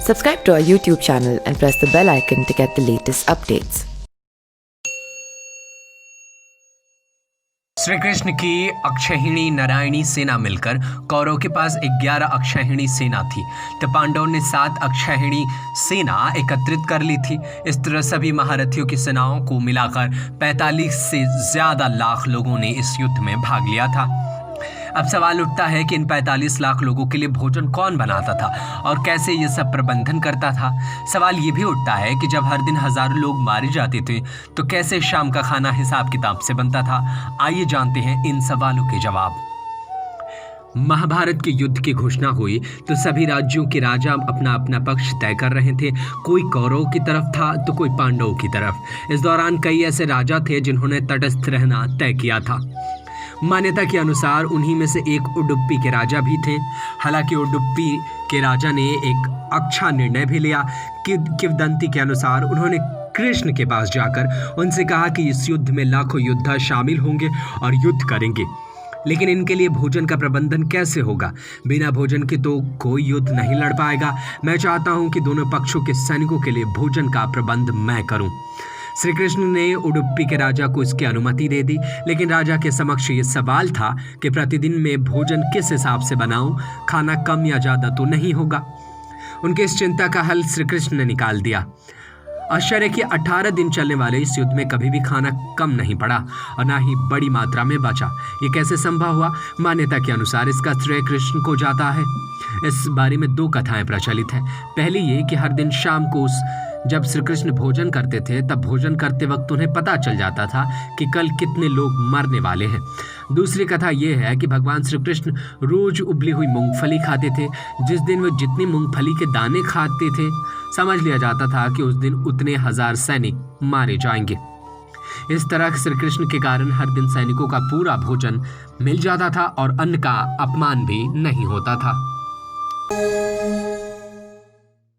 Subscribe to our YouTube channel and press the bell icon to get the latest updates. Shri Krishna की अक्षयहिणी नारायणी सेना मिलकर कौरव के पास 11 अक्षयहिणी सेना थी, तो पांडवों ने 7 अक्षयहिणी सेना एकत्रित कर ली थी। इस तरह सभी महारथियों की सेनाओं को मिलाकर 45 से ज्यादा लाख लोगों ने इस युद्ध में भाग लिया था। अब सवाल उठता है कि इन 45 लाख लोगों के लिए भोजन कौन बनाता था और कैसे ये सब प्रबंधन करता था। सवाल ये भी उठता है कि जब हर दिन हजारों लोग मारे जाते थे तो कैसे शाम का खाना हिसाब किताब से बनता था। आइए जानते हैं इन सवालों के जवाब। महाभारत के युद्ध की घोषणा हुई तो सभी राज्यों के राजा अपना अपना पक्ष तय कर रहे थे। कोई कौरवों की तरफ था तो कोई पांडवों की तरफ। इस दौरान कई ऐसे राजा थे जिन्होंने तटस्थ रहना तय किया था। मान्यता के अनुसार उन्हीं में से एक उडुप्पी के राजा भी थे। हालांकि उडुप्पी के राजा ने एक अच्छा निर्णय भी लिया। किंवदंती के अनुसार उन्होंने कृष्ण के पास जाकर उनसे कहा कि इस युद्ध में लाखों योद्धा शामिल होंगे और युद्ध करेंगे, लेकिन इनके लिए भोजन का प्रबंधन कैसे होगा। बिना भोजन के तो कोई युद्ध नहीं लड़ पाएगा। मैं चाहता हूं कि दोनों पक्षों के सैनिकों के लिए भोजन का प्रबंध मैं करूं। श्री कृष्ण ने उडुप्पी के राजा को इसकी अनुमति दे दी, लेकिन राजा के समक्ष ये सवाल था कि प्रतिदिन में भोजन किस हिसाब से बनाऊं, खाना कम या ज्यादा तो नहीं होगा। उनके इस चिंता का हल श्री कृष्ण ने निकाल दिया। आश्चर्य कि 18 दिन चलने वाले इस युद्ध में कभी भी खाना कम नहीं पड़ा और ना ही बड़ी मात्रा में बचा। ये कैसे संभव हुआ? मान्यता के अनुसार इसका श्रेय कृष्ण को जाता है। इस बारे में 2 कथाएं प्रचलित हैं। पहली ये कि हर दिन शाम को जब श्री कृष्ण भोजन करते थे तब भोजन करते वक्त उन्हें पता चल जाता था कि कल कितने लोग मरने वाले हैं। दूसरी कथा यह है कि भगवान श्री कृष्ण रोज उबली हुई मूंगफली खाते थे। जिस दिन वे जितनी मूंगफली के दाने खाते थे समझ लिया जाता था कि उस दिन उतने 1000 सैनिक मारे जाएंगे। इस तरह श्री कृष्ण के कारण हर दिन सैनिकों का पूरा भोजन मिल जाता था और अन्न का अपमान भी नहीं होता था।